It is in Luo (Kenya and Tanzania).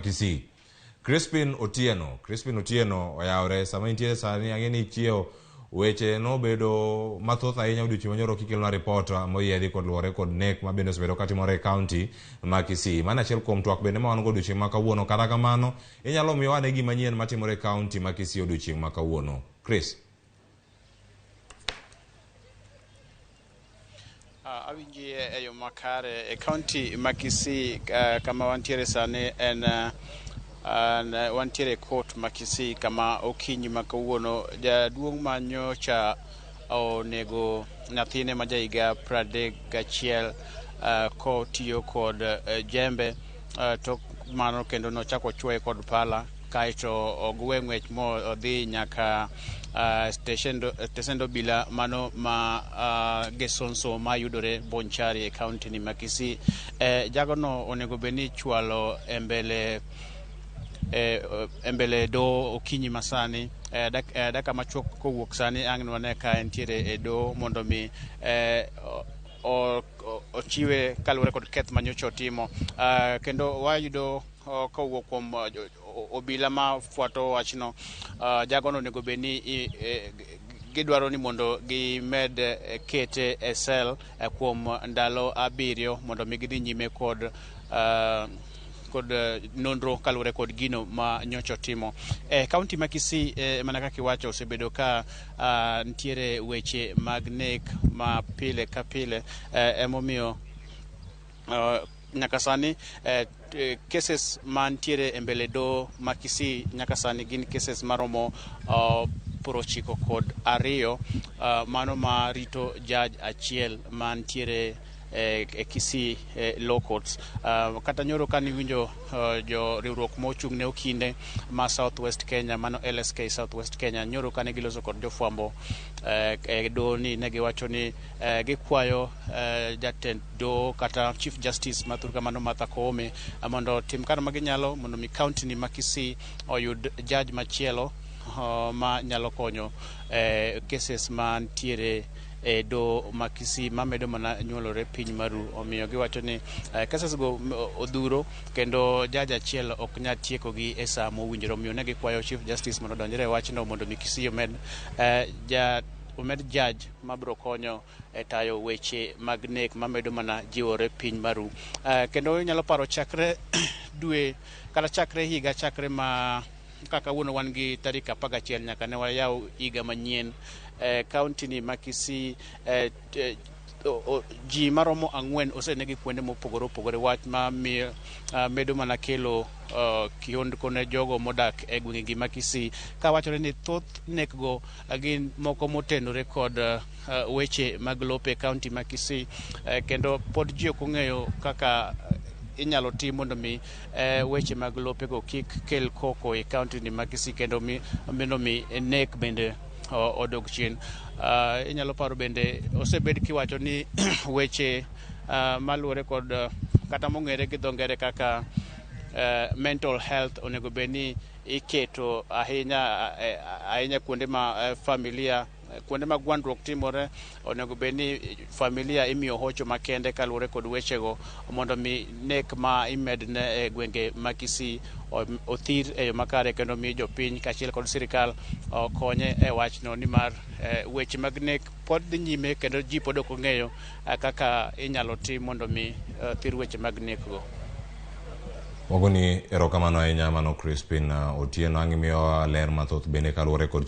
Kisii. Crispin Otieno oyawre sama intiere sani ang'eni chiew weche no bedo mathoth ahinya odiochieng' manyoro kikelona report moyiedhi kod luwore kod nek ma bende osebedo katimore e kaunti ma Kisii. Mano achiel kuom twak bende ma wan go odiochieng' ma kawuono. Kata kamano inyalo miyo ane gima nyien matimore e kaunti ma Kisii odiochieng' ma kawuono. Chris. Awinji e yo makare e kaunti ma Kisii kama wantiere sani en wantiere court ma Kisii kama okinyi ma kawuono jaduong' ma nyocha onego nyathine ma jahiga 31 kotiyo kod jembe tok mano kendo nochako chwoye kod pala kaeto ogwe ng'wech modhi nyaka stesend obila mano ma Gesonso ma yudore Bonchari e kaunti ni ma Kisii. Jagono onego bedni chwalo e mbele do okinyi masani daka machuok kowuok sani ang' wane ka entiere e do mondo mi ochiwe kaluwore kod keth manyocha otimo, kendo wayudo kowuok kuom obila ma fuato wachno, jagono onego bedni gidwaro ni mondo gimed kete e sel kuom ndalo 7 mondo mi gidhi nyime kod nonro kaluwore kod gino ma nyocha timo. Kaunti ma Kisii mana kaka iwacho osebedo ka nitiere weche mag nek ma pile ka pile, emomiyo nyaka sani cases mantiere e mbele do ma Kisii nyaka sani gin cases maromo 92, mano ma rito judge achiel mantiere e Kisii law courts. Kata nyoro kani winjo jo riwruok mochung' ne okinde ma Southwest Kenya, mano LSK Southwest Kenya, nyoro kane giloso kod jofwambo e do ni ne giwacho ni gikwayo jatend do kata Chief Justice mathurka mano Martha Koome mondo tim kar ma ginyalo mondo mi kaunti ni ma Kisii oyud judge machielo ma nyalo konyo cases mantiere e do ma Kisii mamedo mana nyuolore piny maru. Omiyo giwacho ni cases go odhuro kendo judge achiel ok nyal tieko gi e saa mowinjore. Omiyo ne gikwayo Chief Justice mondo donjre e wachno mondo mi Kisii omed judge mabiro konyo e tayo weche mag nek mamedo mana jiwore piny maru. Kendo nyalo paro chakre dwe kata chakre higa chakre ma kaka wuono wan gi tarik 11 nyaka ne wayaw higa manyien kaunti ni ma Kisii, ji maromo 4 osenegi kuonde mopogore opogore, wach ma medo mana kelo kihondko ne jogo modak e gwenge ma Kisii, ka wachore ni thoth nek go gin moko motenore kod weche mag lope kaunti ma Kisii, kendo pod ji ok ong'eyo kaka inyalo tim mondo mi weche mag lope go kik kel koko e kaunti ni ma Kisii, kendo mondo mi nek bende odog chien. Inyalo paro bende osebed kiwacho ni weche maluwore kod kata mong'ere gi dho ngere kaka mental health onego bedni iketo ahinya kuonde ma familia, kuonde ma gwandruok timore, onego bedni familia imiyo hocho makende kaluwore kod wechego mondo mi nek ma imedne e gwenge ma Kisii othir e yo makare, kendo mi jopiny kaachiel kod sirikal konye e wachno, nimar weche mag nek pod dhi nyime kendo ji pod ok ong'eyo kaka inyalo tim mondo mi thir weche mag nek go. Wagoni erokamano ahinya mano Crispin Otieno, ang' imiyo ler mathoth bende kaluwore kod